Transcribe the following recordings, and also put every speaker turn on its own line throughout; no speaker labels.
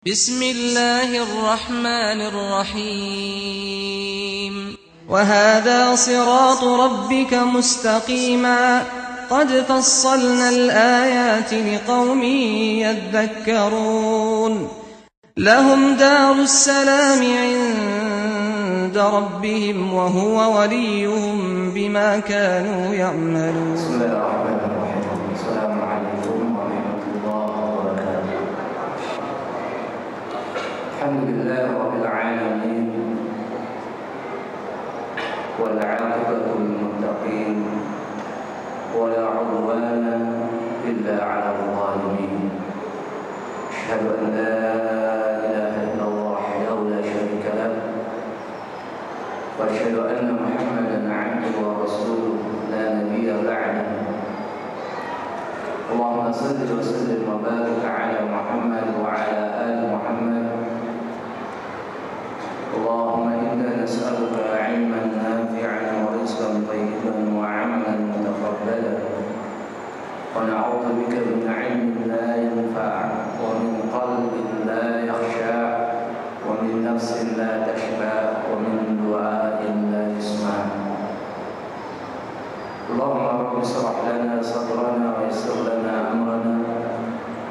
بسم الله الرحمن الرحيم وهذا صراط ربك مستقيما قد فصلنا الآيات لقوم يذكرون لهم دار السلام عند ربهم وهو وليهم بما كانوا يعملون.
بسم الله الرحمن الرحيم. السلام عليكم ورحمة الله وبركاته. الحمد لله رب العالمين والعاقبة للمتقين ولا عدوان إلا على الظالمين. أشهد أن لا إله إلا الله وحده لا شريك له وأشهد أن محمدا عبده ورسوله لا نبي بعده. اللهم صل وسلم وبارك على محمد وعلى آل محمد. اللهم إنا نسألك علما نافعا ورزقا طيبا وعملا متقبلا ونعوذ بك من علم لا ينفع ومن قلب لا يخشع ومن نفس لا تشبع ومن دعاء لا يسمع. اللهم رب اشرح لنا صدرنا ويسر لنا أمرنا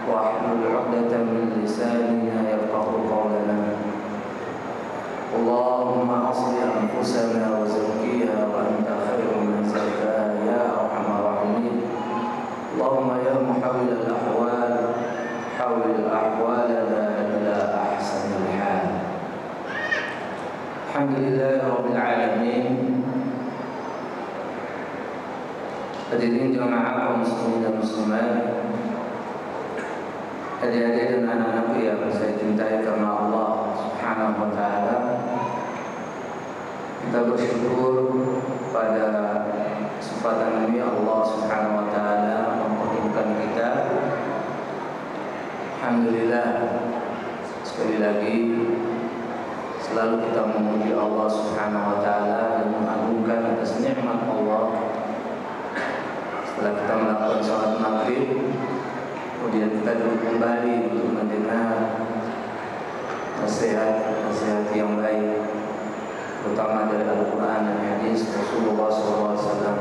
واحلل عقدة من لساننا يفقه قولنا. اللهم أصلح أنفسنا وزكيها وأنت خير من زكاها يا أرحم الراحمين. اللهم يا محول الأحوال حول أحوالنا إلى أحسن الحال. الحمد لله رب العالمين. Hadirin jemaah kaum muslimin dan muslimat, adik-adik dan anak-anakku yang saya cintai karena Allah Subhanahu wa taala. Kita bersyukur pada kesempatan ini Allah Subhanahu wa taala mempertemukan kita. Alhamdulillah, sekali lagi selalu kita memuji Allah Subhanahu wa taala dan mengagungkan atas nikmat Allah. Setelah kita melakukan sholat maghrib, kemudian kita duduk kembali untuk mendengar nasihat yang baik, terutama dari Al-Quran dan hadis Rasulullah SAW.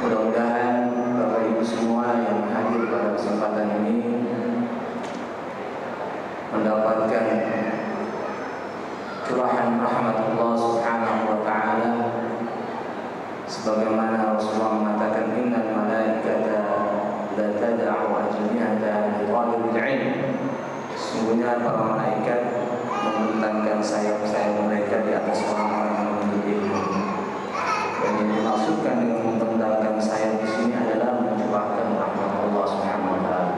Mudah-mudahan Bapak Ibu semua yang hadir pada kesempatan ini mendapatkan curahan rahmat Allah Subhanahu wa taala, sebagaimana Rasulullah mengatakan innal malaikata la tad'u ajnihata li talibil ilm. Sesungguhnya para malaikat membentangkan sayap-sayap mereka di atas orang-orang yang menuntut ilmu. Dan yang dimaksudkan dengan membentangkan sayap di sini adalah mencurahkan rahmat Allah Subhanahu wa taala.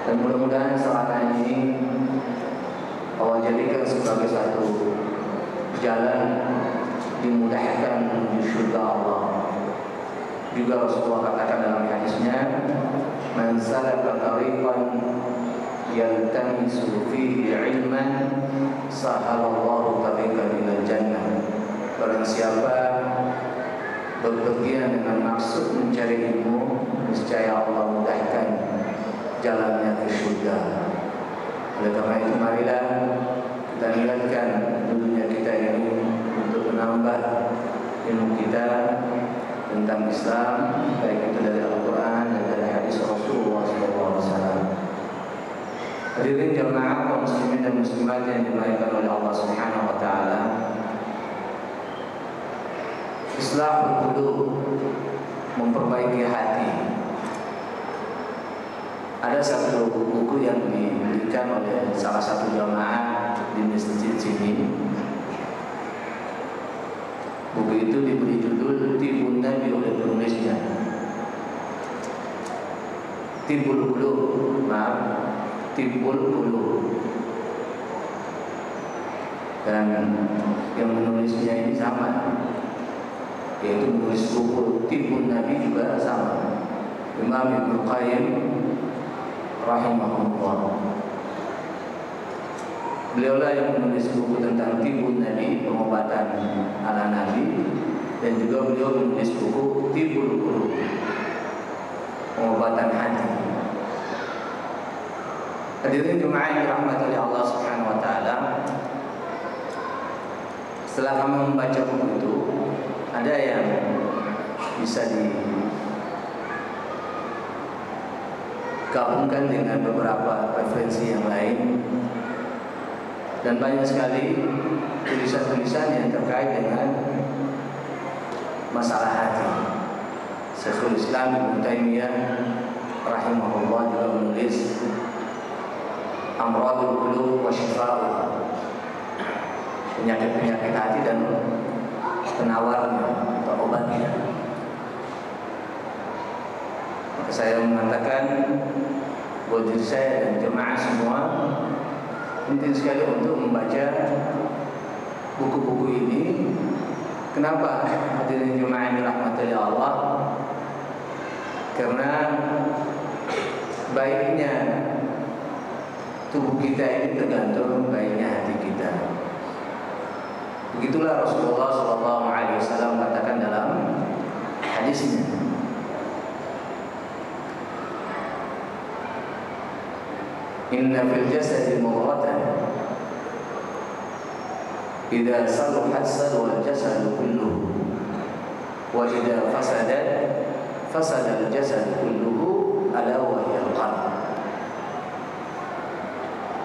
Dan mudah-mudahan saat ini Allah jadikan sebagai satu jalan dimudahkan menuju surga Allah. Juga Rasulullah katakan dalam hadisnya, man salaka tariqan yaltamisu fihi ilman sahalallahu tariqan ilal jannah. Barang siapa bepergian dengan maksud mencari ilmu, niscaya Allah mudahkan jalannya ke surga. Oleh karena itu marilah kita niatkan dunia kita ini untuk menambah ilmu kita tentang Islam, baik itu dari Al-Quran dan dari hadis Rasulullah SAW. Hadirin jemaah kaum muslimin dan muslimat yang dimuliakan oleh Allah Subhanahu wa taala. Islahul qulub, memperbaiki hati. Ada satu buku yang diberikan oleh salah satu jamaah di masjid sini. Buku itu diberi judul Tibun Nabi oleh penulisnya. Tibul Qulub, Tibul Qulub. Dan yang menulisnya ini sama, yaitu menulis buku Tibun Nabi juga sama, Imam Ibnu Qayyim rahimahullah. Beliaulah yang menulis buku tentang Tibun Nabi, pengobatan ala Nabi, dan juga beliau menulis buku Tibul Qulub, pengobatan hati. Hadirin jemaah yang dirahmati oleh Allah Subhanahu wa taala, setelah kami membaca buku itu, ada yang bisa digabungkan dengan beberapa referensi yang lain, dan banyak sekali tulisan-tulisan yang terkait dengan masalah hati. Syekhul Islam Ibnu Taimiyah rahimahullah juga menulis Amradul Qulub wa Shifa'uha, penyakit-penyakit hati dan penawarnya atau obatnya. Maka saya mengatakan buat diri saya dan jemaah semua penting sekali untuk membaca buku-buku ini. Kenapa hadirin jemaah yang dirahmati oleh Allah? Karena baiknya tubuh kita ini tergantung baiknya hati kita. Begitulah Rasulullah SAW katakan dalam hadisnya. Inna fil jasadi mudghatan idza saluhat salwa al-jasadu kulluhu wa idza fasadat fasada al-jasadu kulluhu ala wa hiya al-qalb.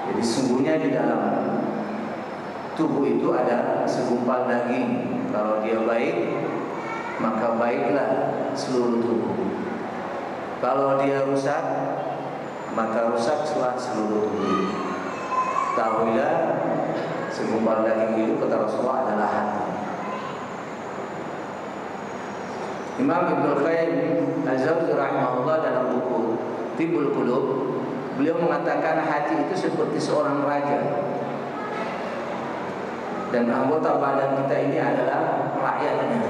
Jadi sungguhnya di dalam tubuh itu ada segumpal daging. Kalau dia baik, maka baiklah seluruh tubuh. Kalau dia rusak, maka rusaklah seluruh tubuh. Tahuilah segumpal daging itu kata Rasulullah adalah hati. Imam Ibnu Qayyim Al-Jauzi rahimahullah dalam buku Tibbul Qulub, beliau mengatakan hati itu seperti seorang raja, dan anggota badan kita ini adalah rakyatnya.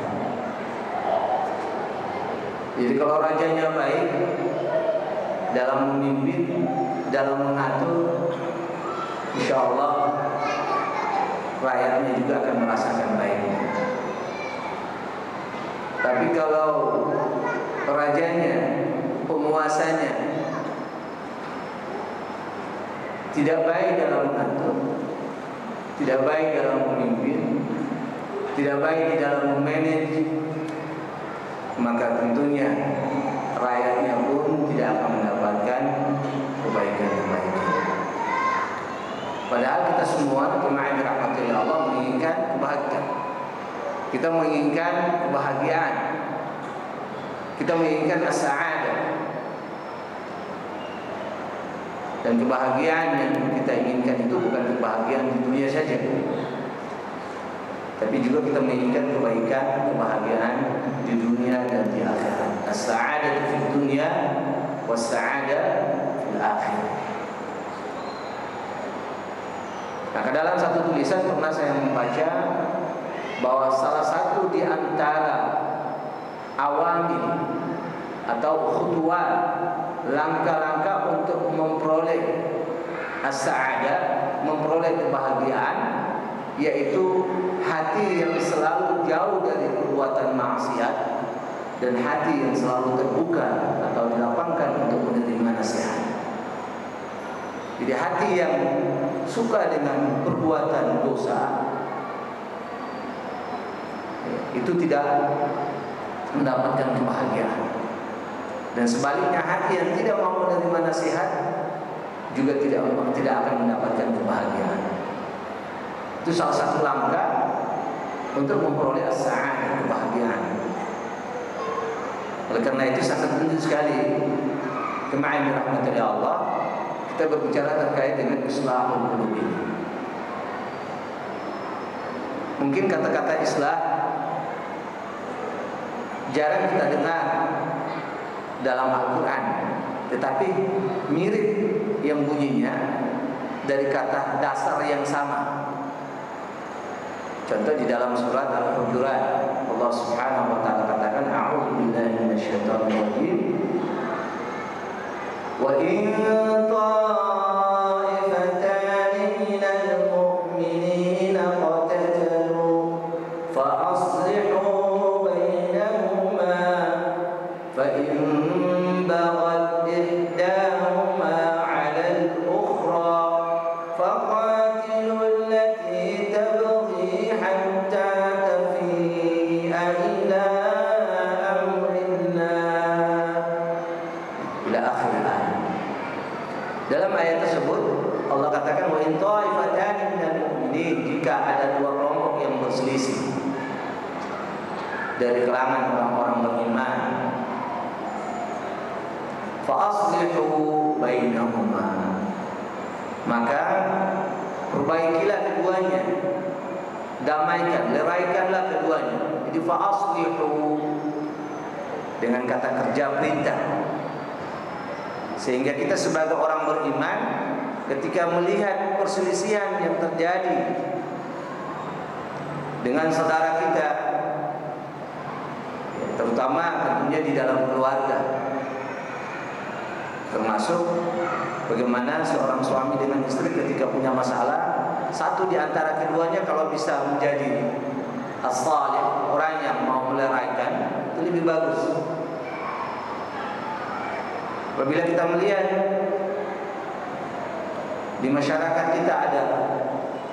Jadi kalau rajanya baik dalam memimpin, dalam mengatur, insya Allah rakyatnya juga akan merasakan baik. Tapi kalau rajanya, penguasanya tidak baik dalam mengatur, tidak baik dalam memimpin, tidak baik di dalam memanage, maka tentunya rakyatnya pun tidak akan mendapatkan kebaikan-kebaikan. Padahal kita semua jemaah yang dirahmati Allah menginginkan kebahagiaan. Kita menginginkan kebahagiaan. Kita menginginkan as-sa'adah. Dan kebahagiaan yang kita inginkan itu bukan kebahagiaan di dunia saja, tapi juga kita menginginkan kebaikan, kebahagiaan di dunia dan di akhirat. As-sa'adatu fid dunya was-sa'adah fil akhirah. Maka dalam satu tulisan pernah saya membaca bahwa salah satu di antara awamil atau khutuwat, langkah-langkah untuk memperoleh as-sa'adah, memperoleh kebahagiaan, yaitu hati yang selalu jauh dari perbuatan maksiat dan hati yang selalu terbuka atau dilapangkan untuk menerima nasihat. Jadi hati yang suka dengan perbuatan dosa itu tidak mendapatkan kebahagiaan, dan sebaliknya hati yang tidak mau menerima nasihat juga tidak akan mendapatkan kebahagiaan. Itu salah satu langkah untuk memperoleh as-sa'adah, kebahagiaan. Oleh karena itu sangat penting sekali kemarin dirahmati oleh Allah kita berbicara terkait dengan islahul qulub ini. Mungkin kata-kata islah jarang kita dengar dalam Al-Quran, tetapi mirip yang bunyinya dari kata dasar yang sama. Contoh di dalam surat Al-Hujurat, Allah Subhanahu wa taala katakan, a'udzu billahi minasyaitonir rajim. Wa in ta'ifatan minal mu'minina qatatalu fa aslihu bainahuma fa in baghat ihdahuma 'ala al-ukhra ini jika ada dua kelompok yang berselisih dari kalangan orang-orang beriman, fa aslihu bainahuma, maka perbaikilah keduanya, damaikan, leraikanlah keduanya. Jadi fa aslihu dengan kata kerja perintah, sehingga kita sebagai orang beriman ketika melihat perselisihan yang terjadi dengan saudara kita, terutama tentunya di dalam keluarga, termasuk bagaimana seorang suami dengan istri ketika punya masalah, satu di antara keduanya kalau bisa menjadi as-salih, orang yang mau meleraikan, itu lebih bagus. Apabila kita melihat di masyarakat kita ada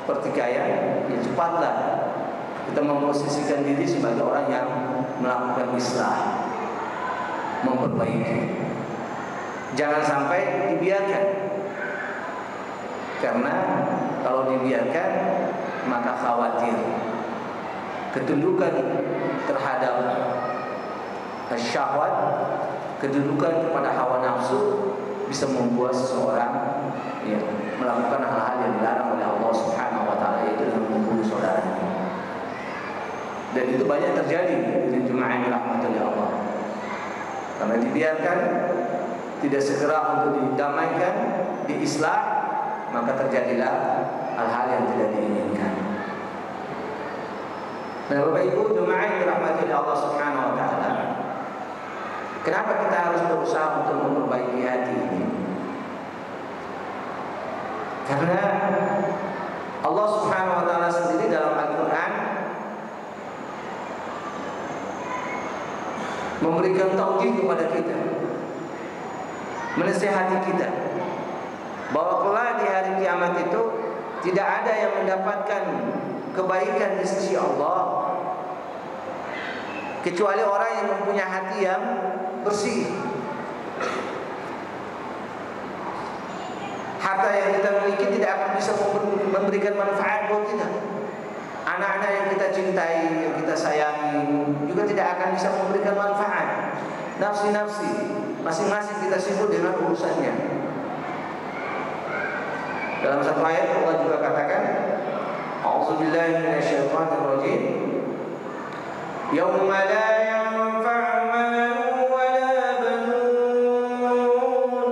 pertikaian, ya cepatlah kita memposisikan diri sebagai orang yang melakukan islah, memperbaiki. Jangan sampai dibiarkan, karena kalau dibiarkan maka khawatir ketundukan terhadap syahwat, kedudukan kepada hawa nafsu bisa membuat seseorang melakukan hal-hal yang dilarang oleh Allah Subhanahu wa taala, yaitu dengan membunuh saudaranya. Dan itu banyak terjadi di jemaah yang dirahmati oleh Allah. Karena dibiarkan, tidak segera untuk didamaikan, diislah, maka terjadilah hal-hal yang tidak diinginkan. Nah, Bapak Ibu jemaah yang dirahmati oleh Allah Subhanahu wa taala, kenapa kita harus berusaha untuk memperbaiki hati ini? Karena Allah Subhanahu wa taala sendiri dalam Al-Qur'an memberikan taujih kepada kita, menasihati kita bahwa kelak di hari kiamat itu tidak ada yang mendapatkan kebaikan di sisi Allah kecuali orang yang mempunyai hati yang bersih. Harta yang kita miliki tidak akan bisa memberikan manfaat buat kita. Anak-anak yang kita cintai, yang kita sayangi juga tidak akan bisa memberikan manfaat. Nafsi-nafsi masing-masing kita sibuk dengan urusannya. Dalam satu ayat Allah juga katakan, A'udzubillahi minasyaitonirrajim. Yauma la yanfa'u malun wa la banun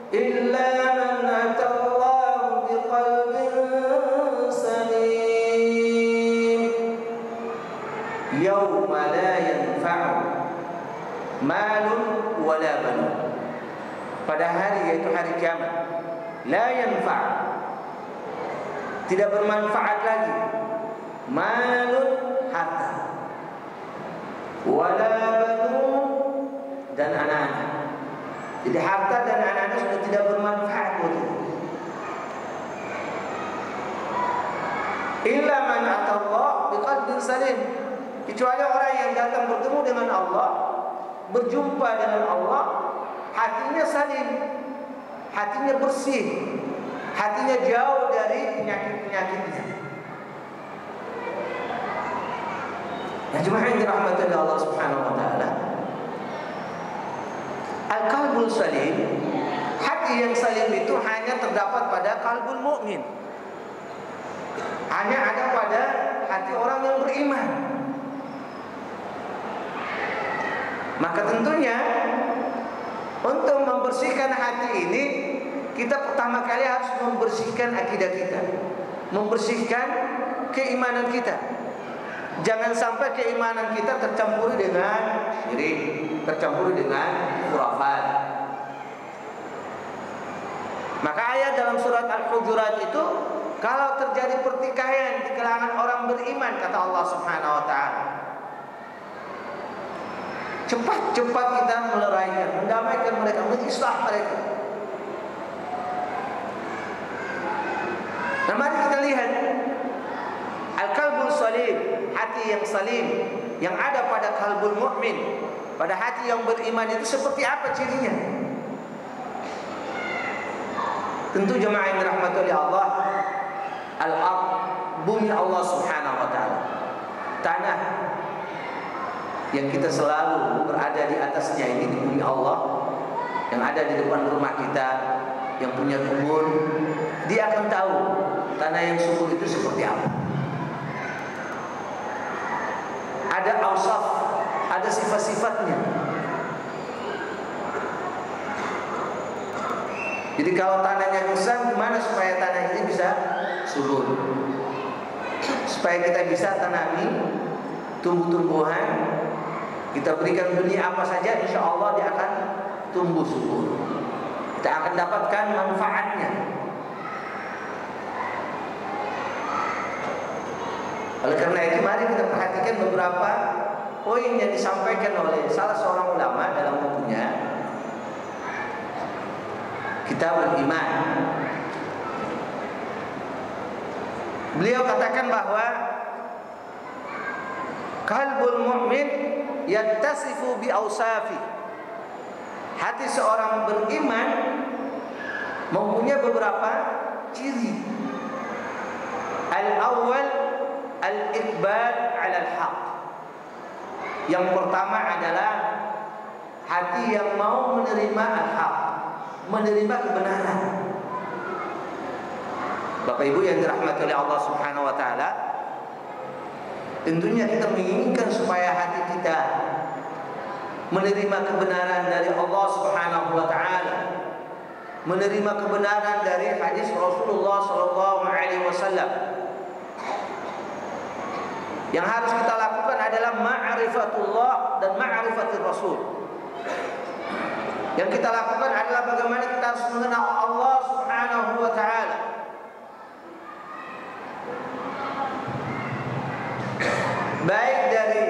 illa man atallaha biqalbin salim. Yauma la yanfa'u malun wa la banun. Pada hari, yaitu hari kiamat, la yanfa', tidak bermanfaat lagi, malun, harta, wala banun, dan anak-anak. Jadi harta dan anak-anak sudah tidak bermanfaat buat kita. Illa man atallah biqalbin salim, kecuali orang yang datang bertemu dengan Allah, berjumpa dengan Allah, hatinya salim, hatinya bersih, hatinya jauh dari penyakit-penyakitnya. Nah, jemaah yang dirahmati oleh Allah Subhanahu wa taala, al-qalbul salim, hati yang salim itu hanya terdapat pada qalbul mukmin. Hanya ada pada hati orang yang beriman. Maka tentunya untuk membersihkan hati ini, kita pertama kali harus membersihkan akidah kita, membersihkan keimanan kita. Jangan sampai keimanan kita tercampur dengan syirik, tercampur dengan khurafat. Maka ayat dalam surat Al-Hujurat itu, kalau terjadi pertikaian di kalangan orang beriman, kata Allah Subhanahu wa taala, cepat-cepat kita meleraikan, mendamaikan mereka, mengislah mereka. Nah, mari kita lihat al-qalbul salim, hati yang salim yang ada pada qalbul mukmin, pada hati yang beriman itu seperti apa cirinya? Tentu jemaah yang dirahmati oleh Allah, al-aqd bumi Allah Subhanahu wa taala. Tanah yang kita selalu berada di atasnya ini, di bumi Allah yang ada di depan rumah kita, yang punya kebun, dia akan tahu tanah yang subur itu seperti apa. Ada ausaf, ada sifat-sifatnya. Jadi kalau tanahnya gersang, gimana supaya tanah ini bisa subur? Supaya kita bisa tanami tumbuh-tumbuhan, kita berikan benih apa saja, insya Allah dia akan tumbuh subur. Kita akan dapatkan manfaatnya. Oleh karena itu, mari kita perhatikan beberapa poin yang disampaikan oleh salah seorang ulama dalam bukunya Kitabul Iman. Beliau katakan bahwa qalbul mu'min yattasifu bi awsafi. Hati seorang beriman mempunyai beberapa ciri. Al-awwal al-iqbal 'ala al-haq. Yang pertama adalah hati yang mau menerima al-haq, menerima kebenaran. Bapak Ibu yang dirahmati oleh Allah Subhanahu wa taala, tentunya kita menginginkan supaya hati kita menerima kebenaran dari Allah Subhanahu wa taala, menerima kebenaran dari hadis Rasulullah sallallahu alaihi wasallam. Yang harus kita lakukan adalah ma'rifatullah dan ma'rifatir Rasul. Yang kita lakukan adalah bagaimana kita harus mengenal Allah Subhanahu wa taala. Baik dari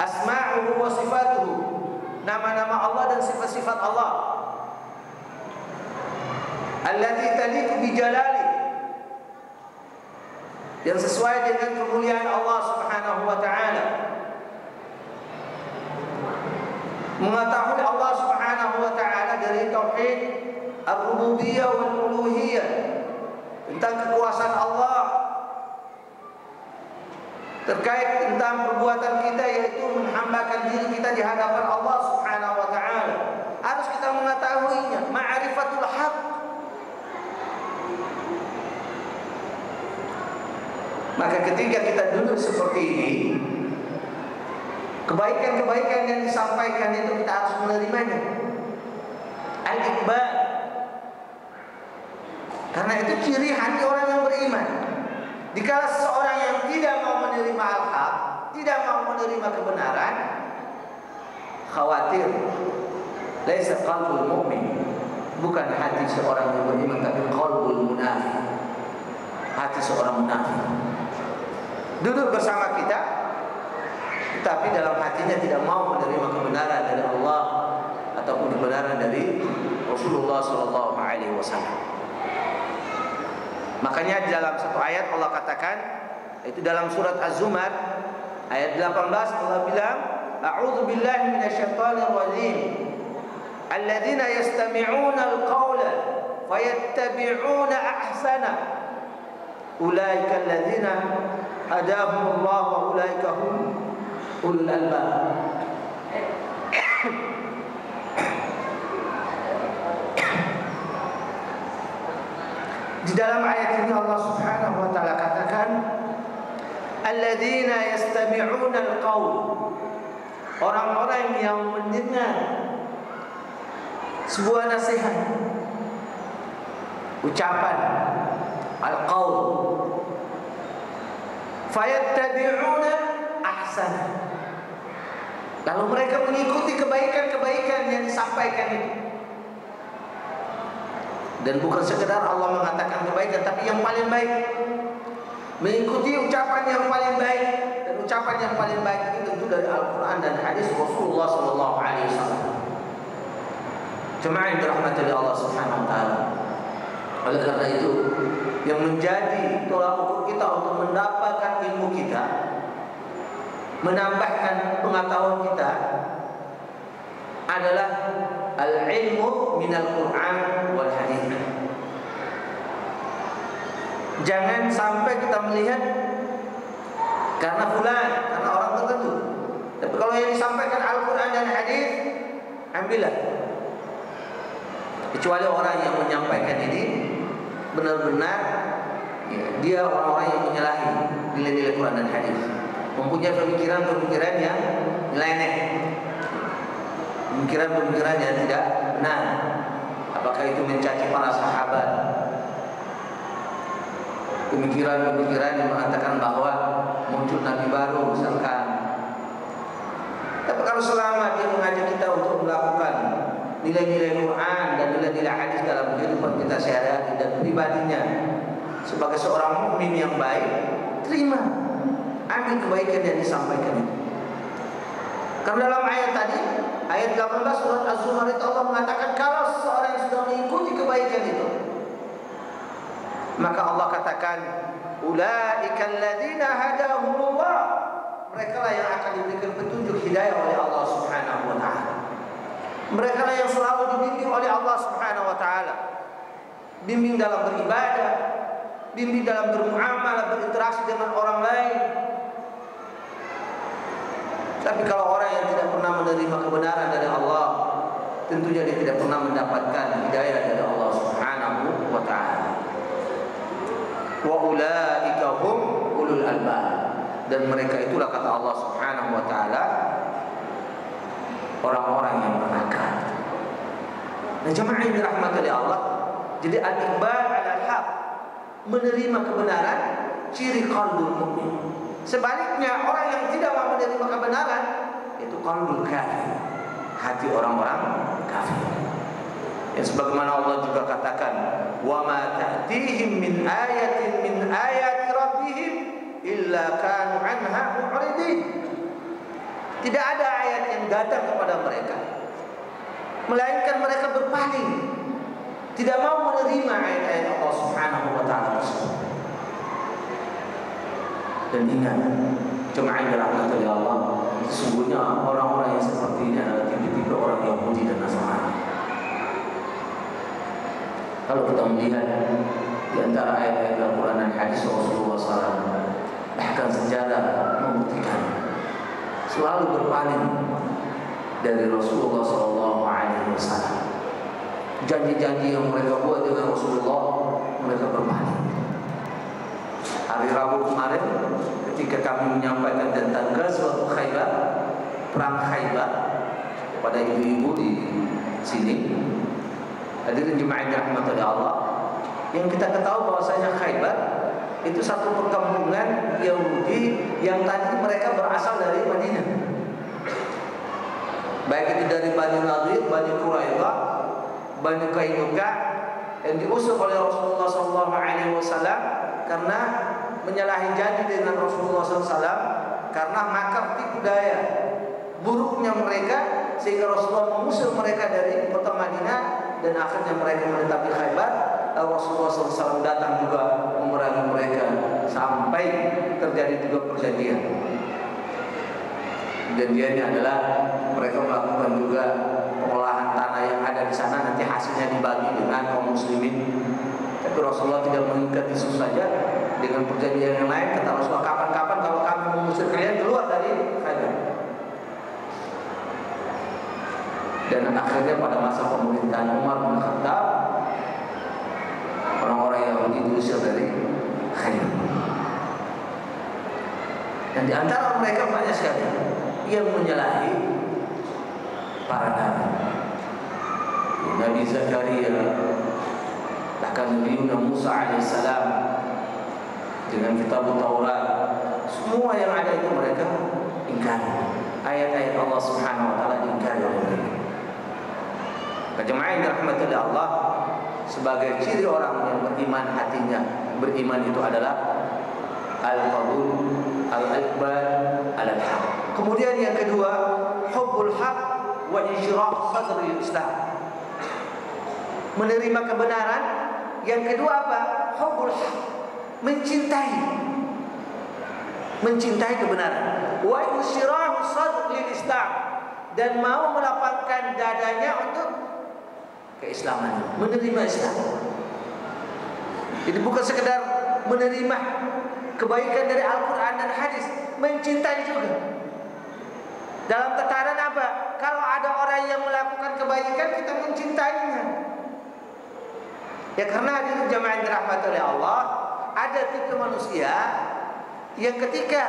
asma'uhu wa sifatuhu, nama-nama Allah dan sifat-sifat Allah, allati taliqu bi jalali, yang sesuai dengan kemuliaan Allah Subhanahu wa taala. Mengetahui Allah Subhanahu wa taala dari tauhid ar-rububiyyah wal uluhiyyah, tentang kekuasaan Allah, terkait tentang perbuatan kita, yaitu menghambakan diri kita di hadapan Allah Subhanahu wa taala. Harus kita mengetahuinya, ma'rifatul haq. Maka ketika kita duduk seperti ini, kebaikan-kebaikan yang disampaikan itu kita harus menerimanya. Al-iqbal. Karena itu ciri hati orang yang beriman. Dikala seseorang yang tidak mau menerima al-haq, tidak mau menerima kebenaran, khawatir. Laisa qalbul mu'min, bukan hati seorang yang beriman, tapi qalbul munafiq, hati seorang munafik. Duduk bersama kita, tetapi dalam hatinya tidak mau menerima kebenaran dari Allah ataupun kebenaran dari Rasulullah sallallahu alaihi wasallam. Makanya dalam satu ayat Allah katakan, itu dalam surat Az-Zumar ayat 18, Allah bilang, a'udzu billahi minasyaitonir rajim, alladzina yastami'una al-qawla fayattabi'una ahsana, ulaika alladzina hadahumullah wa ulaika hum ulul albab. Di dalam ayat ini Allah Subhanahu wa taala katakan, alladzina yastami'una al-qaul, orang-orang yang mendengar sebuah nasihat, ucapan, al-qaul, fayattabi'una ahsana, lalu mereka mengikuti kebaikan-kebaikan yang disampaikan itu. Dan bukan sekedar Allah mengatakan kebaikan, tapi yang paling baik. Mengikuti ucapan yang paling baik, dan ucapan yang paling baik itu tentu dari Al-Quran dan hadis Rasulullah sallallahu alaihi wasallam. Jemaah yang dirahmati oleh Allah Subhanahu wa taala. Oleh karena itu, yang menjadi tolak ukur kita untuk mendapatkan ilmu kita, menambahkan pengetahuan kita, adalah al-ilmu minal Quran wal hadith. Jangan sampai kita melihat karena fulan, karena orang tertentu. Tapi kalau yang disampaikan Al-Quran dan hadis, ambillah. Kecuali orang yang menyampaikan ini benar-benar dia orang-orang yang menyalahi nilai-nilai Quran dan hadis, mempunyai pemikiran-pemikiran yang nyeleneh, pemikiran-pemikiran yang tidak benar. Apakah itu mencaci para sahabat, pemikiran-pemikiran yang mengatakan bahwa muncul nabi baru misalkan. Tapi kalau selama dia mengajak kita untuk melakukan nilai-nilai Quran dan nilai-nilai hadis dalam kehidupan kita sehari-hari dan pribadinya sebagai seorang mukmin yang baik, terima, ambil kebaikan yang disampaikan itu. Karena dalam ayat tadi, ayat 18 surat Az-Zumar itu Allah mengatakan kalau seorang yang sudah mengikuti kebaikan itu, maka Allah katakan ulaika alladzina hadahumullah, mereka lah yang akan diberikan petunjuk hidayah oleh Allah Subhanahu wa taala. Mereka lah yang selalu dibimbing oleh Allah Subhanahu wa taala. Bimbing dalam beribadah, bimbing dalam bermuamalah, berinteraksi dengan orang lain. Tapi kalau orang yang tidak pernah menerima kebenaran dari Allah, tentunya dia tidak pernah mendapatkan hidayah dari Allah Subhanahu wa taala. Wa ulaika hum ulul albab, dan mereka itulah kata Allah Subhanahu wa taala orang-orang yang berakal. Nah, jemaah yang dirahmati oleh Allah, jadi al-iqbal ala al-haq, menerima kebenaran, ciri qalbul mukmin. Sebaliknya orang yang tidak mau menerima kebenaran itu qalbul kafir, hati orang-orang kafir. Yang sebagaimana Allah juga katakan, wa ma ta'tihim min ayatin min ayati rabbihim illa kanu anha mu'ridin. Tidak ada ayat yang datang kepada mereka melainkan mereka berpaling, tidak mau menerima ayat-ayat Allah Subhanahu wa taala tersebut. Dan ingat, jemaah yang dirahmati oleh Allah, sesungguhnya orang-orang yang seperti ini adalah tipe-tipe orang Yahudi dan Nasrani. Kalau kita melihat di antara ayat-ayat Al-Quran dan hadis Rasulullah SAW, bahkan sejarah membuktikan selalu berpaling dari Rasulullah SAW. Janji-janji yang mereka buat dengan Rasulullah, mereka berpaling. Hari Rabu kemarin, ketika kami menyampaikan tentang Ghazwat Khaybar, perang Khaybar kepada ibu-ibu di sini, hadirin jemaah yang dirahmati oleh Allah, yang kita ketahui bahwasanya Khaybar itu satu perkampungan Yahudi yang tadi mereka berasal dari Madinah, baik itu dari Bani Nadir, Bani Quraidah, Bani Qainuqa, yang diusir oleh Rasulullah SAW karena menyalahi janji dengan Rasulullah SAW, karena makar tipu daya buruknya mereka, sehingga Rasulullah mengusir mereka dari kota Madinah dan akhirnya mereka menetap di Khaybar. Rasulullah SAW datang juga memerangi mereka sampai terjadi juga perjanjian. Perjanjiannya adalah mereka melakukan juga pengolahan tanah yang ada di sana, nanti hasilnya dibagi dengan kaum muslimin. Tapi Rasulullah tidak mengikat itu saja dengan perjanjian yang lain. Kata Rasulullah, kapan-kapan kalau kami mengusir kalian keluar dari Khaybar. Dan akhirnya pada masa pemerintahan Umar bin Khattab, orang-orang Yahudi diusir dari Khaybar. Dan di antara mereka banyak sekali yang menyalahi para nabi. Nabi Zakaria, bahkan Nabi Musa alaihissalam dengan kitab Taurat, semua yang ada itu mereka ingkari. Ayat-ayat Allah Subhanahu wa taala diingkari oleh mereka. Jemaah yang dirahmati oleh Allah, sebagai ciri orang yang beriman hatinya, beriman itu adalah al-qabul, al-iqbal, al-haq. Kemudian yang kedua, hubbul haq wa insyirah sadril Islam. Menerima kebenaran. Yang kedua apa? Hubbul haq, mencintai kebenaran. Wa insyirah sadril Islam, dan mau melapangkan dadanya untuk keislaman, menerima Islam. Jadi bukan sekedar
menerima kebaikan dari Al-Quran dan hadis, mencintai juga. Dalam tataran apa? Kalau ada orang yang melakukan kebaikan, kita mencintainya. Ya karena hadirin jamaah yang dirahmati oleh Allah, ada tipe manusia yang ketika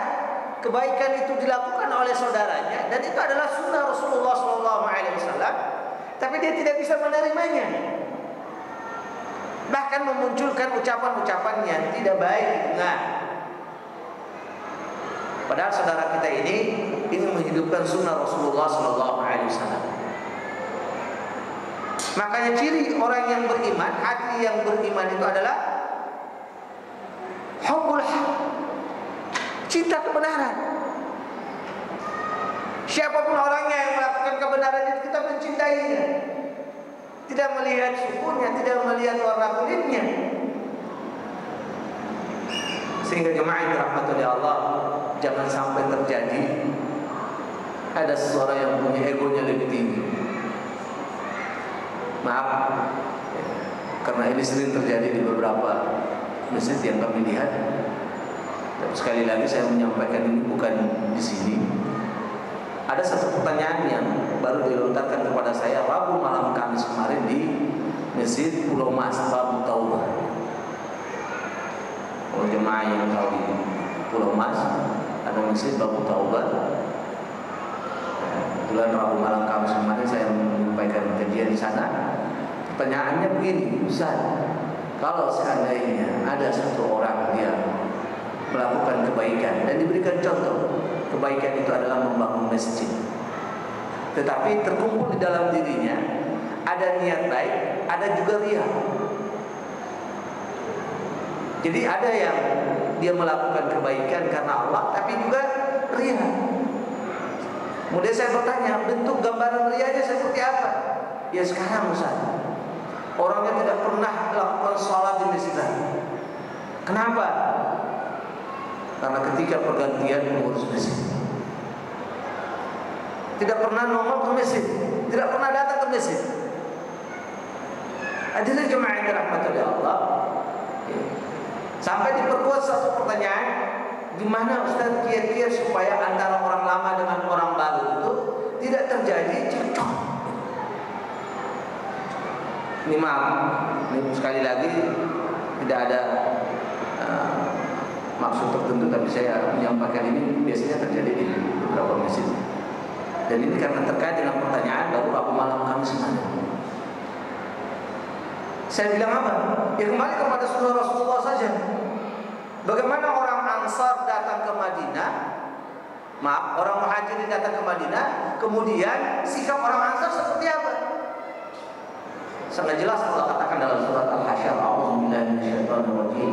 kebaikan itu dilakukan oleh saudaranya dan itu adalah sunnah Rasulullah SAW, tapi dia tidak bisa menerimanya, bahkan memunculkan ucapan-ucapan yang tidak baik. Nah, padahal saudara kita ini ingin menghidupkan sunnah Rasulullah SAW. Makanya ciri orang yang beriman, hati yang beriman itu adalah hubbul haq, cinta kebenaran. Siapapun orangnya yang melakukan kebenaran itu kita mencintainya, tidak melihat sukunya, tidak melihat warna kulitnya. Sehingga jemaah yang dirahmati oleh Allah, jangan sampai terjadi ada seseorang yang punya egonya lebih tinggi. Maaf, karena ini sering terjadi di beberapa masjid yang kami lihat. Tapi sekali lagi saya menyampaikan ini bukan di sini. Ada satu pertanyaan yang baru dilontarkan kepada saya Rabu malam Kamis kemarin di Masjid Pulau Mas, Babu Taubah. Kalau jemaah yang tahu di Pulau Mas ada Masjid Babu Taubah. Kebetulan Rabu malam Kamis kemarin saya menyampaikan kajian di sana. Pertanyaannya begini, Ustaz, kalau seandainya ada satu orang dia melakukan kebaikan dan diberikan contoh, kebaikan itu adalah membangun masjid, tetapi terkumpul di dalam dirinya ada niat baik, ada juga riya. Jadi ada yang dia melakukan kebaikan karena Allah, tapi juga riya. Kemudian saya bertanya, bentuk gambaran rianya seperti apa? Ya sekarang Ustaz, orangnya tidak pernah melakukan sholat di masjid. Kenapa? Karena ketika pergantian mengurus masjid, tidak pernah nongol ke masjid, tidak pernah datang ke masjid. Hadirin jemaah yang dirahmati oleh Allah, sampai diperkuat satu pertanyaan, gimana Ustaz kiat-kiat supaya antara orang lama dengan orang baru itu tidak terjadi cekcok? Ini maaf, ini sekali lagi tidak ada maksud tertentu, tapi saya menyampaikan ini biasanya terjadi di beberapa masjid. Dan ini karena terkait dengan pertanyaan baru Rabu malam Kamis kemarin. Saya bilang apa? Ya kembali kepada sunnah Rasulullah saja. Bagaimana orang Ansar datang ke Madinah, orang Muhajirin datang ke Madinah, kemudian sikap orang Ansar seperti apa? Sangat jelas Allah katakan dalam surat Al-Hasyr, a'udzubillahi minasyaitonir rajim.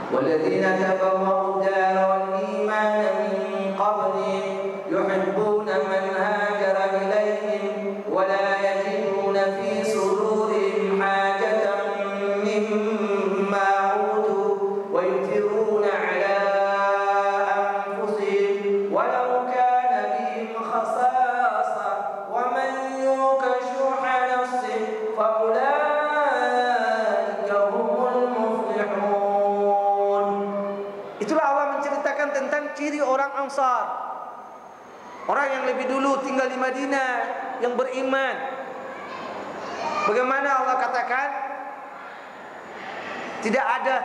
Walladzina tabawwa'u ad-dara wal imana min qablihim yuhibbuna man hajara ilaihim wa la yajiduna fi sudurihim hajatan mimma utu wa yu'thiruna 'ala anfusihim walau kana bihim khasasa wa man yuqa shuhha nafsihi fa ulaika humul muflihun. Itulah Allah menceritakan tentang ciri orang Ansar, orang yang lebih dulu tinggal di Madinah, yang beriman. Bagaimana Allah katakan tidak ada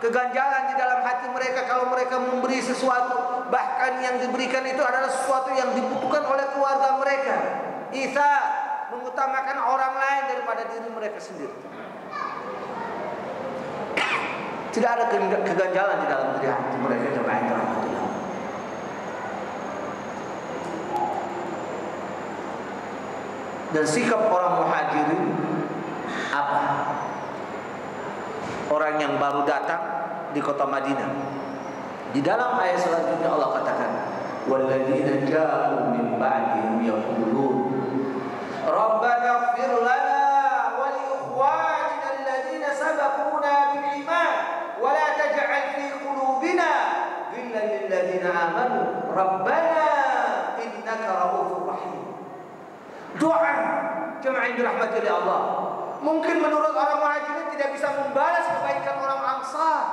keganjalan di dalam hati mereka kalau mereka memberi sesuatu, bahkan yang diberikan itu adalah sesuatu yang dibutuhkan oleh keluarga mereka. Isa mengutamakan orang lain daripada diri mereka sendiri. Tidak ada keganjalan di dalam diri hati mereka jemaah yang dirahmati Allah. Dan sikap orang Muhajirin apa? Orang yang baru datang di kota Madinah. Di dalam ayat selanjutnya Allah katakan, walladzina ja'u min ba'dihim yaqulun rabbana ighfir lana wa li ikhwanina alladhina sabaquna bil iman wa la taj'al fi qulubina ghillan lil ladzina amanu rabbana innaka ra'ufur rahim. Doa jemaah yang dirahmati oleh Allah. Mungkin menurut orang Muhajirin tidak bisa membalas kebaikan orang Ansar.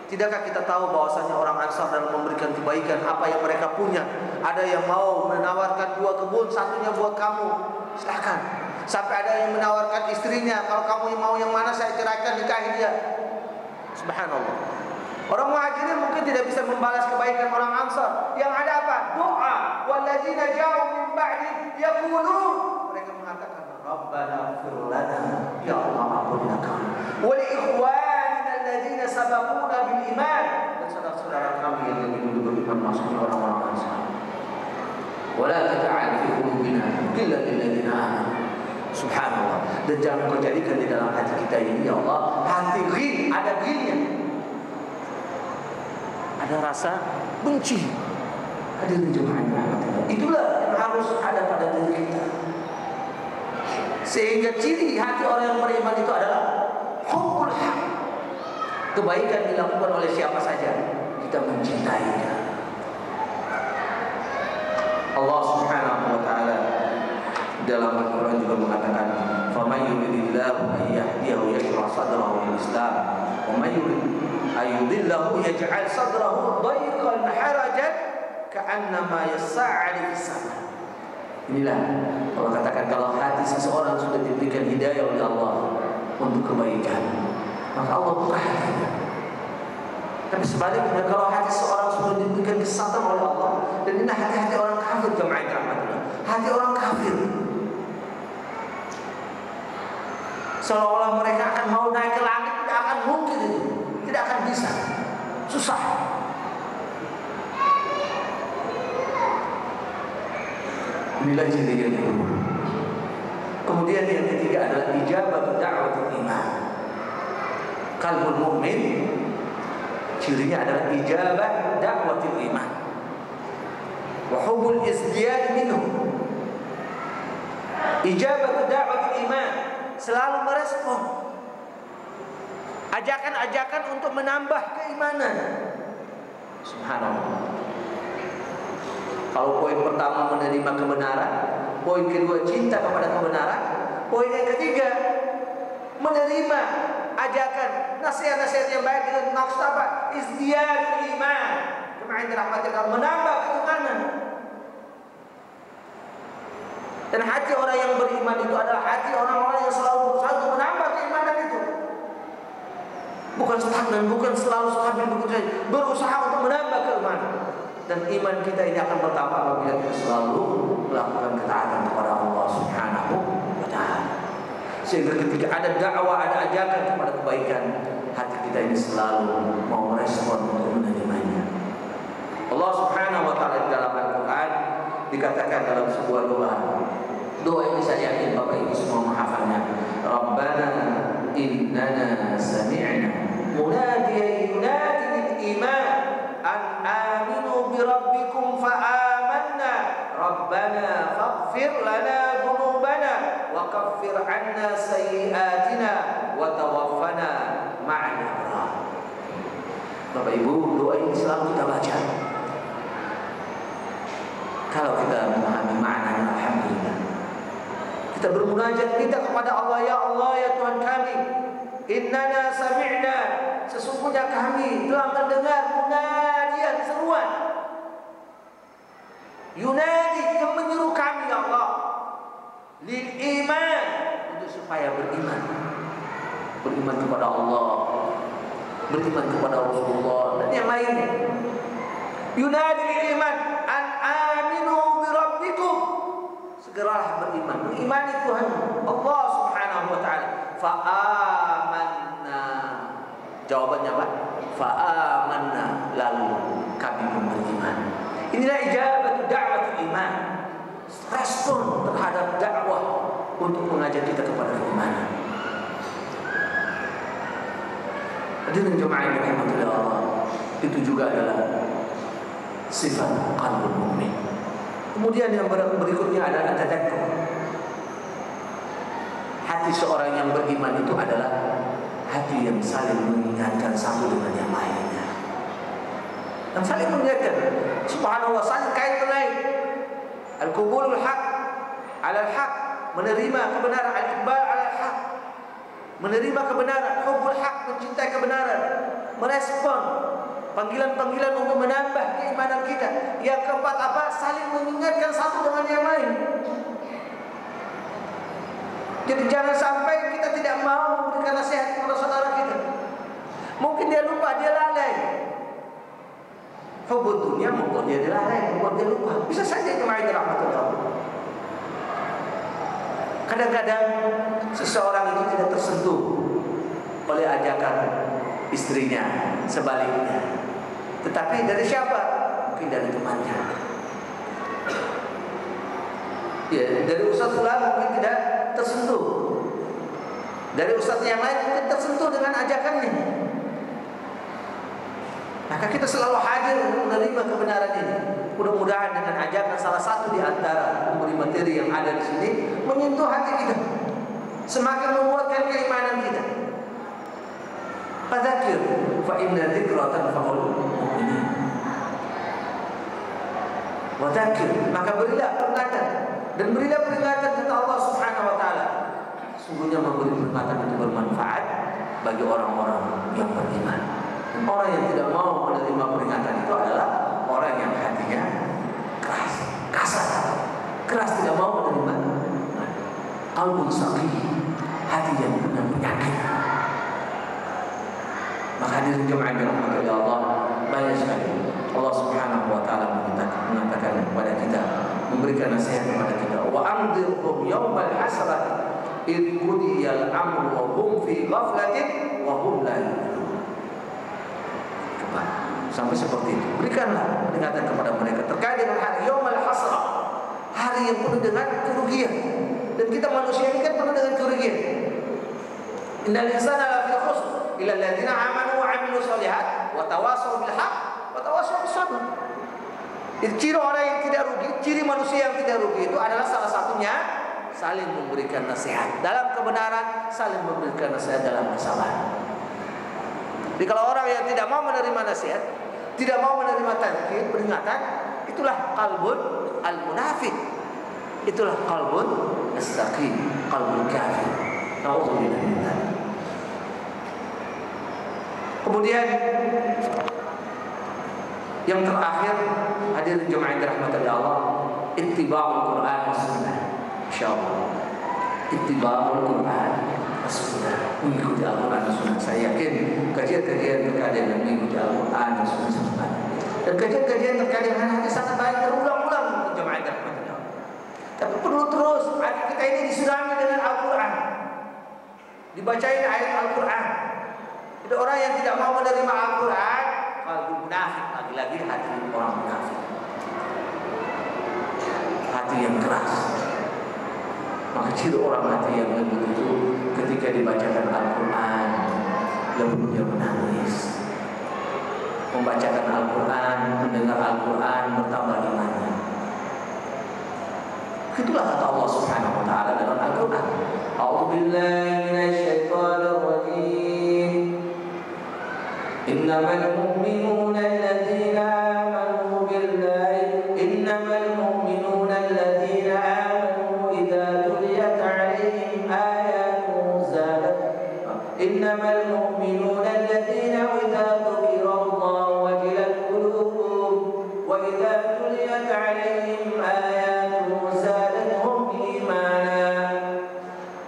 Tidakkah kita tahu bahwasanya orang Ansar dalam memberikan kebaikan apa yang mereka punya? Ada yang mau menawarkan 2 kebun, satunya buat kamu, silakan. Sampai ada yang menawarkan istrinya, kalau kamu mau yang mana saya ceraikan, nikahi dia. Subhanallah. Orang Muhajirin mungkin tidak bisa membalas kebaikan orang Ansar. Yang ada apa? Doa. Walladzina ja'u min ba'di yaqulun, mereka mengatakan Rabbana ighfir lana, ya Allah ampunilah kami. Wa li ikhwanina alladzina sabaquna bil iman, dan saudara-saudara kami yang lebih dulu beriman, maksudnya orang-orang Ansar. Wa la taj'al fi qulubina ghillan lil ladzina amanu. Subhanallah. Dan jangan kau jadikan di dalam hati kita ini, ya Allah, hati ghil, ada ghilnya, ada rasa benci. Hadirin jemaah rahmatullah. Itulah yang harus ada pada diri kita. Sehingga ciri hati orang yang beriman itu adalah hubbul haq. Kebaikan dilakukan oleh siapa saja, kita mencintainya. Allah Subhanahu wa taala dalam Al-Qur'an juga mengatakan, "Faman yuridillahu an yahdiyahu yashrah sadrahu lil Islam, wa man yurid ayudillahu yaj'al sadrahu dayqan harajan ka'annama yas'adu fis sama." Inilah Allah katakan, kalau hati seseorang sudah diberikan hidayah oleh Allah untuk kebaikan, maka Allah buka hatinya. Tapi sebaliknya, kalau hati seseorang sudah diberikan kesatan oleh Allah, dan ini hati-hati orang kafir, jemaah rahmatullah, hati orang kafir, seolah-olah mereka akan mau naik ke langit, tidak akan mungkin itu, tidak akan bisa, susah. Inilah ciri yang kedua. Kemudian yang ketiga adalah ijabah da'watul iman. Qalbul mu'min, cirinya adalah ijabah da'watul iman wa hubbul izdiyad minhu. Ijabah da'watul iman, selalu merespon ajakan-ajakan untuk menambah keimanan. Subhanallah. Kalau poin pertama menerima kebenaran, poin kedua cinta kepada kebenaran, poin yang ketiga menerima ajakan nasihat-nasihat yang baik dengan maksud apa? Izdiyadul iman. Jemaah dirahmati Allah, menambah keimanan. Dan hati orang yang beriman itu adalah hati orang-orang yang selalu berusaha untuk menambah keimanan itu. Bukan stagnan, bukan selalu stabil begitu saja, berusaha untuk menambah keimanan. Dan iman kita ini akan bertambah apabila kita selalu melakukan ketaatan kepada Allah Subhanahu wa ta'ala. Sehingga ketika ada dakwah, ada ajakan kepada kebaikan, hati kita ini selalu mau merespon untuk menerimanya. Allah Subhanahu wa ta'ala di dalam Al-Quran dikatakan dalam sebuah doa. Doa ini saya yakin Bapak Ibu semua menghafalnya. Rabbana innana sami'na munadiyan yunadi lil iman an aminu bi rabbikum fa amanna rabbana faghfir lana dhunubana wa kaffir 'anna sayyi'atina wa tawaffana ma'al abrar. Bapak Ibu, doa ini selalu kita baca. Kalau kita memahami maknanya, alhamdulillah. Kita bermunajat, minta kepada Allah, ya Allah, ya Tuhan kami, innana sami'na, sesungguhnya kami telah mendengar munadian, seruan yunadi, yang menyuruh kami, ya Allah, lil iman, untuk supaya beriman kepada Allah, beriman kepada Rasulullah dan yang lainnya. Yunadi lil iman an aminu bi rabbikum, segeralah beriman, mengimani Tuhan Allah Subhanahu wa ta'ala. Fa amanna, jawabannya apa? Fa amanna, lalu kami beriman. Inilah ijabatu da'watul iman, respon terhadap dakwah untuk mengajak kita kepada keimanan. Hadirin jemaah yang dirahmati Allah, itu juga adalah sifat qalbul mu'min. Kemudian yang berikutnya adalah tadakkur. Hati seorang yang beriman itu adalah hati yang saling mengingatkan satu dengan yang lainnya, dan saling mengingatkan. Subhanallah, saling kait menaik. Al-qubulul haq ala al-haq, menerima kebenaran, al-iqbal ala al-haq, menerima kebenaran, hubbul haq, mencintai kebenaran, merespon panggilan-panggilan untuk menambah keimanan kita. Yang keempat apa? Saling mengingatkan satu dengan yang lain. Jadi jangan sampai kita tidak mau memberikan nasihat kepada saudara kita. Mungkin dia lupa, dia lalai. Hubbud dunia membuat dia lalai, membuat dia lupa. Bisa saja jemaah rahmatullah. Kadang-kadang seseorang itu tidak tersentuh oleh ajakan istrinya, sebaliknya. Tetapi dari siapa? Mungkin dari temannya. Ya, dari ustaz fulan mungkin tidak tersentuh. Dari ustaz yang lain mungkin tersentuh dengan ajakannya. Maka kita selalu hadir untuk menerima kebenaran ini. Mudah-mudahan dengan ajakan salah satu di antara pemberi materi yang ada di sini menyentuh hati kita, semakin menguatkan keimanan kita. Fadzakir fa inna dzikra tanfa'ul mu'minin. Wadzakir, maka berilah peringatan dan berilah peringatan kata Allah Subhanahu wa taala. Sungguhnya memberi peringatan itu bermanfaat bagi orang-orang yang beriman. Dan orang yang tidak mau menerima peringatan itu adalah orang yang hatinya keras, kasar, keras, tidak mau menerima. Qalbun saqim, hati yang penuh penyakit. Maka hadirin jemaah dirahmati Allah, banyak sekali Allah Subhanahu wa taala mengatakan kepada kita, memberikan nasihat kepada kita, wa anzirhum yaumal hasrah id qudiyal amru wa hum fi ghaflatin wa hum la yu'minun. Sampai seperti itu. Berikanlah peringatan kepada mereka terkait dengan hari yaumal hasrah, hari yang penuh dengan kerugian. Dan kita manusia ini kan penuh dengan kerugian. Innal insana lafi khusr illa alladziina aamanu wa 'amilus shalihat wa tawassaw bil haqq wa tawassaw bis sabr. Ciri orang yang tidak rugi, ciri manusia yang tidak rugi itu adalah salah satunya saling memberikan nasihat dalam kebenaran, saling memberikan nasihat dalam kesalahan. Jadi kalau orang yang tidak mau menerima nasihat, tidak mau menerima tazkir, peringatan, itulah qalbun al-munafik. Itulah qalbun as-saqim, qalbun kafir. Nauzubillah min dzalik. Kemudian yang terakhir, hadirin jemaah dirahmati Allah, ittiba'ul Qur'an was sunnah. Insyaallah. Ittiba'ul Qur'an was sunnah. Mengikuti Al-Qur'an dan Sunnah. Saya yakin kajian-kajian terkait dengan mengikuti Al-Qur'an dan Sunnah. Dan kajian-kajian terkait dengan hadis sangat baik terulang-ulang jemaah dirahmati Allah. Tapi perlu terus hati kita ini disilami dengan Al-Qur'an. Dibacain ayat Al-Qur'an. Ada orang yang tidak mau menerima Al-Quran, kalau munafik, lagi-lagi hati orang munafik, hati yang keras. Maka ciri orang hati yang lembut itu ketika dibacakan Al-Quran, lembutnya menangis. Membacakan Al-Quran, mendengar Al-Quran, bertambah imannya. Itulah kata Allah Subhanahu wa taala dalam Al-Quran. A'udzubillahi minasyaitonir rajim. Innamal mu'minuna alladziina aamanu billahi innamal mu'minuna alladziina aamanu idza tuliyat 'alaihim ayatuhu zadatuhum innamal mu'minuna alladziina idza dzukira Allahu wajilat qulubuhum wa idza tuliyat 'alaihim ayatuhu zadatuhum iimana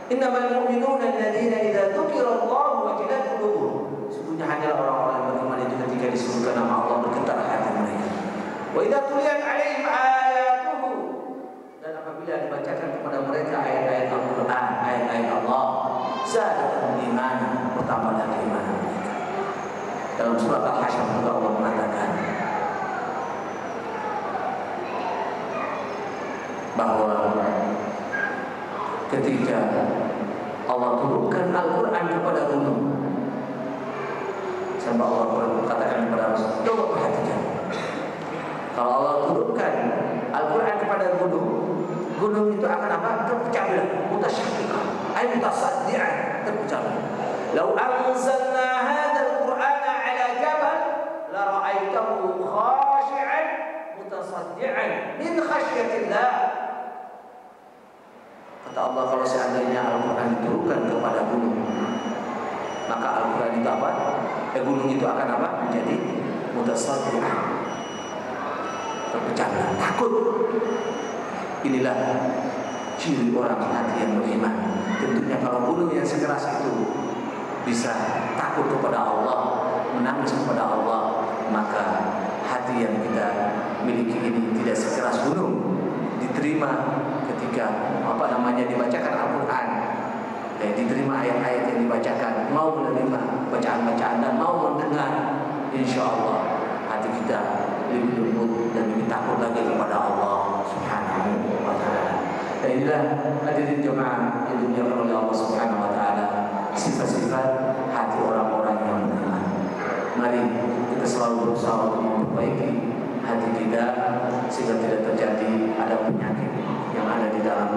innamal mu'minuna alladziina idza dzukira Allahu wajilat qulubuhum. Hanya orang-orang yang beriman itu ketika disebutkan nama Allah bergetar hati mereka. Wa idza tuliyat 'alaihim ayatuhu, dan apabila dibacakan kepada mereka ayat-ayat Al-Qur'an, ayat-ayat Allah, zadatuhum imanan, bertambahlah keimanan mereka. Dalam surat Al-Hasyr juga Allah mengatakan bahwa ketika Allah turunkan Al-Qur'an kepada gunung, sampai Allah katakan kepada Rasul, coba perhatikan. Kalau Allah turunkan Al-Quran kepada gunung, gunung itu akan apa? Terpecah belah, mutasyaqqaqah, ay mutasaddi'an, terpecah belah. Lau anzalna hadzal Qur'ana 'ala jabal la ra'aitahu khashi'an mutasaddi'an min khasyatillah. Kata Allah gunung itu akan apa? Menjadi mutasaddian, terpecah belah, takut. Inilah ciri orang hati yang beriman. Tentunya kalau gunung yang sekeras itu bisa takut kepada Allah, menangis kepada Allah, maka hati yang kita miliki ini tidak sekeras gunung. Diterima ketika dibacakan Al-Quran, diterima ayat-ayat yang dibacakan, mau menerima bacaan-bacaan dan mau mendengar, insya Allah hati kita lebih lembut dan lebih takut lagi kepada Allah Subhanahu wa Ta'ala. Dan inilah hadirin jemaah yang dimuliakan oleh Allah Subhanahu wa Ta'ala, sifat-sifat hati orang-orang yang beriman. Mari kita selalu berusaha untuk memperbaiki hati kita sehingga tidak terjadi ada penyakit yang ada di dalam,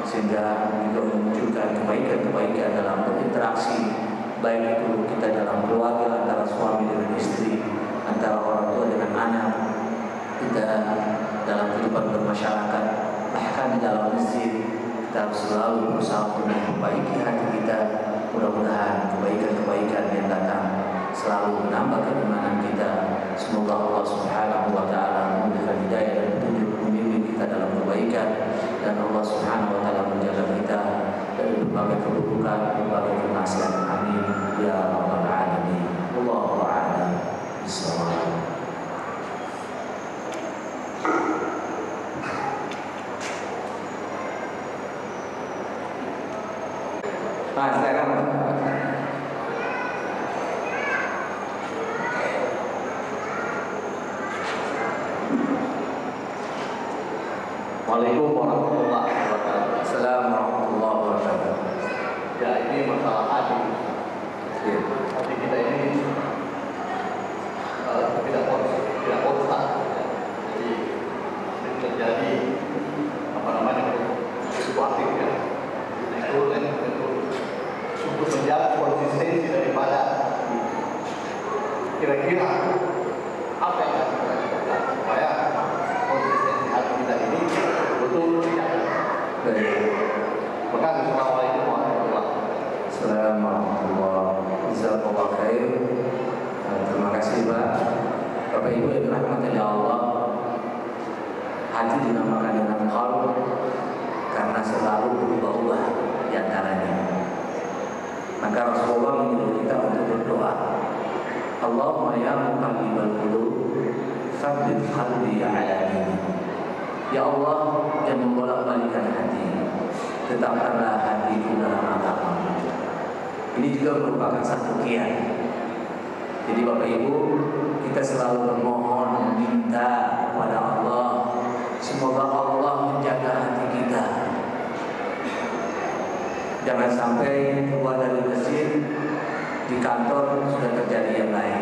sehingga menunjukkan kebaikan-kebaikan dalam berinteraksi, baik itu kita dalam keluarga, antara suami dengan istri, antara orang tua dengan anak, kita dalam kehidupan bermasyarakat, bahkan di dalam masjid. Kita harus selalu berusaha untuk memperbaiki hati kita. Mudah-mudahan kebaikan-kebaikan yang datang selalu menambah keimanan kita. Semoga Allah Subhanahu wa Ta'ala memberikan hidayah dan petunjuk, membimbing kita dalam kebaikan, dan Allah Subhanahu wa Ta'ala menjaga kita dari berbagai keburukan, berbagai kemaksiatan. Amin ya rabbal alamin. Wallahu a'lam bishawab.
Waalaikumsalam warahmatullahi wabarakatuh.
Assalamualaikum warahmatullahi wabarakatuh.
Ya, ini masalah hati. Hati kita ini tidak konstan. Jadi sering terjadi fluktuatif ya. Itu untuk menjaga konsistensi daripada kira-kira apa yang harus kita lakukan supaya konsistensi hati kita ini betul dijaga. Maka assalamualaikum warahmatullahi wabarakatuh.
Assalamualaikum warahmatullahi wabarakatuh. Terima kasih Pak. Bapak Ibu yang dirahmati oleh Allah, hati dinamakan dengan qalb karena selalu berubah-ubah di antaranya. Maka Rasulullah menyuruh kita untuk berdoa, Allahumma ya muqallibal qulub tsabbit qalbi ala dinik. Ya Allah yang membolak-balikan hati, tetapkanlah hatiku dalam agama. Ini juga merupakan satu kiat. Jadi Bapak Ibu, kita selalu memohon, meminta kepada Allah, semoga Allah menjaga hati kita. Jangan sampai keluar dari masjid, di kantor sudah terjadi yang lain,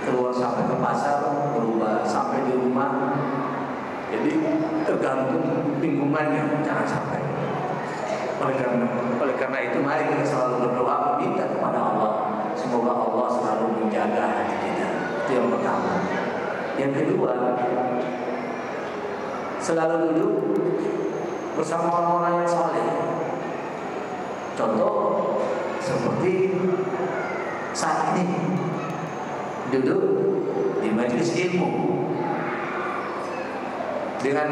keluar sampai ke pasar berubah, sampai di rumah jadi tergantung lingkungannya. Jangan sampai. Oleh karena itu mari kita selalu berdoa, meminta kepada Allah, semoga Allah selalu menjaga hati kita. Itu yang pertama. Yang kedua, selalu duduk bersama orang-orang yang saleh. Contoh seperti saat ini duduk di majelis ilmu dengan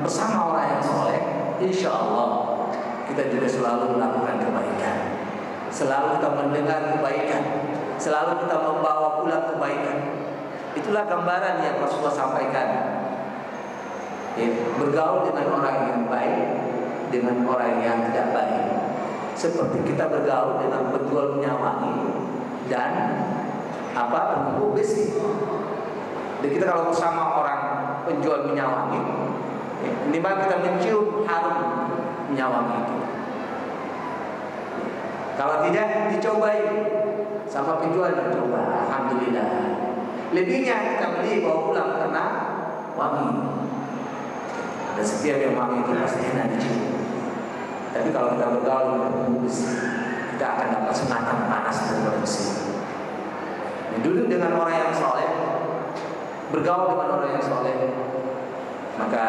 bersama orang yang saleh, insya Allah kita juga selalu melakukan kebaikan, selalu kita mendengar kebaikan, selalu kita membawa pulang kebaikan. Itulah gambaran yang Rasulullah sampaikan. Bergaul dengan orang yang baik, dengan orang yang tidak baik, seperti kita bergaul dengan penjual minyak wangi dan penumbuh besi. Jadi kita kalau bersama orang penjual minyak wangi, minimal kita mencium harum minyak wangi itu. Kalau tidak, dicobai sama penjual, dicoba. Alhamdulillah. Lebihnya kita beli bawa pulang karena wangi. Dan setiap yang wangi itu pasti enak dicium. Tapi kalau kita bergaul dengan penumbuh besi, kita akan dapat sengatan panas dari besi. Duduk dengan orang yang soleh, bergaul dengan orang yang soleh, maka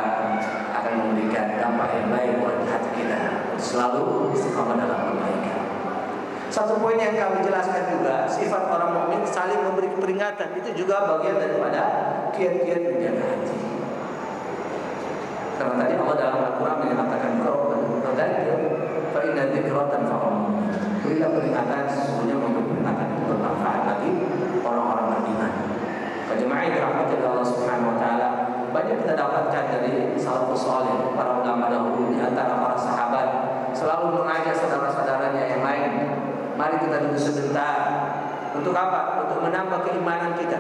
akan memberikan dampak yang baik buat hati kita. Selalu istiqamah dalam kebaikan. Satu poin yang kami jelaskan juga, sifat orang mukmin saling memberi peringatan. Itu juga bagian daripada kiat-kiat menjaga hati. Karena tadi Allah dalam Al-Quran menyatakan fa inna dzikra tanfa'ul mu'minin. Berilah peringatan, sesungguhnya memberi peringatan itu bermanfaat bagi orang-orang beriman. Jemaah yang dirahmati Allah Subhanahu wa taala, banyak kita dapatkan dari salafus saleh, para ulama dahulu, di antara para sahabat selalu mengajak saudara-saudaranya yang lain, mari kita duduk sebentar. Untuk apa? Untuk menambah keimanan kita.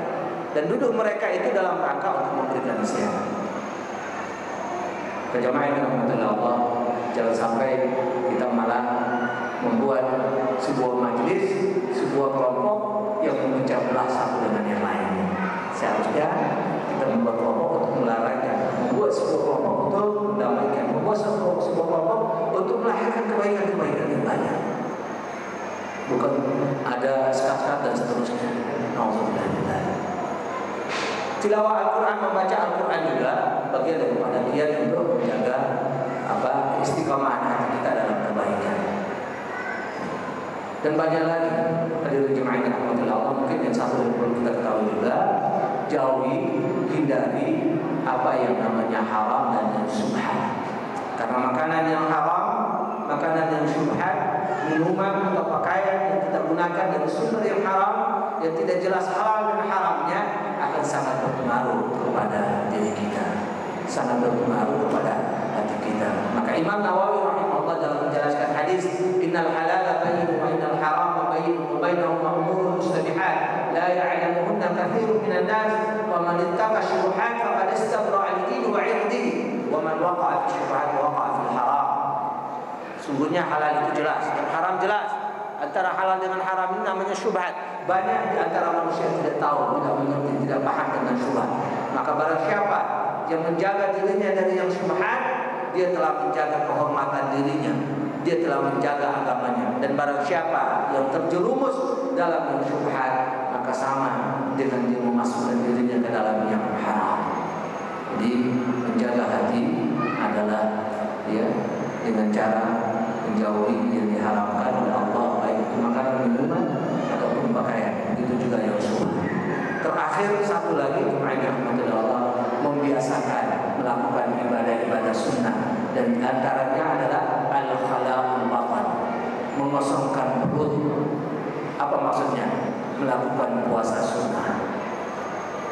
Dan duduk mereka itu dalam rangka untuk memberikan nasihat. Jemaah yang dirahmati Allah, jangan sampai kita malah membuat sebuah majelis, sebuah kelompok yang memecah belah satu dengan yang lain. Seharusnya kita membuat kelompok untuk melarangnya, membuat sebuah kelompok untuk mendamaikan, membuat sebuah kelompok untuk melahirkan kebaikan-kebaikan yang banyak. Bukan ada sekat-sekat dan seterusnya. Alhamdulillah. Tilawah Al-Quran, membaca Al-Quran juga bagian daripada dia untuk menjaga istiqomah hati kita dalam kebaikan. Dan banyak lagi hadirin jemaah yang dirahmati Allah, mungkin yang satu yang perlu kita ketahui juga, jauhi, hindari apa yang namanya haram dan yang syubhat. Karena makanan yang haram, makanan yang syubhat, minuman atau pakaian yang kita gunakan dari sumber yang haram, yang tidak jelas halal dan haramnya, akan sangat berpengaruh kepada diri kita, sangat berpengaruh kepada hati kita. Maka Imam Nawawi rahimahullah dalam menjelaskan hadis, innal halala bayyinun wa innal harama bayyinun wa bainahuma umurun mustabihat la ya'lamuhunna katsirun minan nas wa man ittaqa syubhat faqad istabra'a li-dinihi wa 'irdihi wa man waqa'a fi syubhat waqa'a fil haram. Sungguhnya halal itu jelas dan haram jelas. Antara halal dengan haram ini namanya syubhat. Banyak di antara manusia tidak tahu, tidak mengerti, tidak paham tentang syubhat. Maka barang siapa yang menjaga dirinya dari yang syubhat, dia telah menjaga kehormatan dirinya, dia telah menjaga agamanya. Dan barang siapa yang terjerumus dalam yang syubhat, maka sama dengan dia memasukkan dirinya ke dalam yang haram. Jadi menjaga hati adalah dengan cara menjauhi yang diharamkan oleh Allah, baik itu makanan, minuman ataupun pakaian. Itu juga yang sunnah. Terakhir satu lagi, Allah membiasakan melakukan ibadah-ibadah sunnah, dan antaranya adalah al-khala'ul batan, mengosongkan perut. Apa maksudnya? Melakukan puasa sunnah.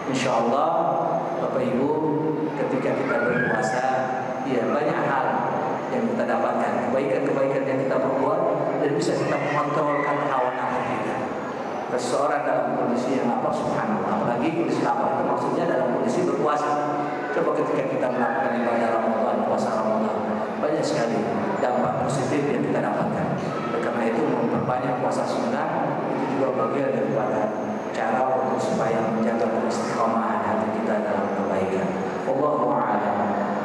Insya Allah Bapak Ibu, ketika kita berpuasa, banyak hal yang kita dapatkan, kebaikan-kebaikan yang kita perbuat, dan bisa kita mengontrolkan hawa nafsu kita. Seseorang dalam kondisi yang lapar, subhanallah, apalagi kondisi lapar itu maksudnya dalam kondisi berpuasa. Coba ketika kita melakukan ibadah Ramadan, puasa Ramadan, banyak sekali dampak positif yang kita dapatkan. Karena itu memperbanyak puasa sunnah itu juga bagian daripada cara untuk supaya menjaga istiqomah hati kita dalam kebaikan. Wallahu a'lam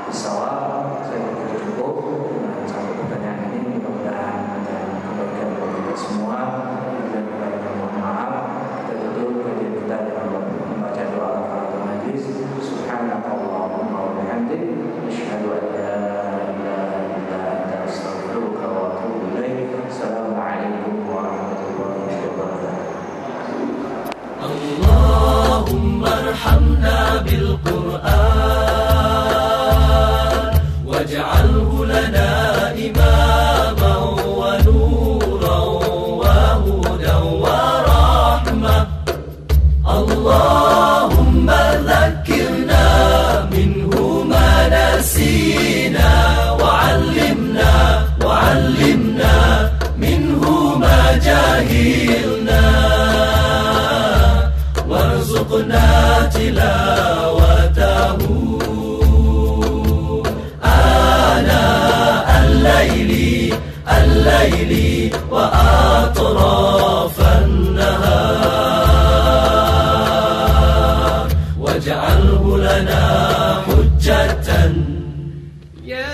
bishawab. Saya berkata cukup dengan satu pertanyaan ini, mudah-mudahan ada kebaikan bagi kita semua. Dan mohon maaf, kita tutup kajian kita dengan membaca doa kafaratul majlis. Subhanakallahumma wa bihamdik, asyhadu an la ilaha illa anta, astaghfiruka wa atubu ilaik. Assalamualaikum warahmatullahi wabarakatuh. Allahumma arhamna bil Qur'an waj'alhu lana imaman wa nuran wa hudan wa rahmah. Allahumma dhakkirna minhu ma nasina wa 'allimna minhu ma jahilna warzuqna tilawatahu ana al-laili wa atrafan nahar waj'alhu lana hujjatan ya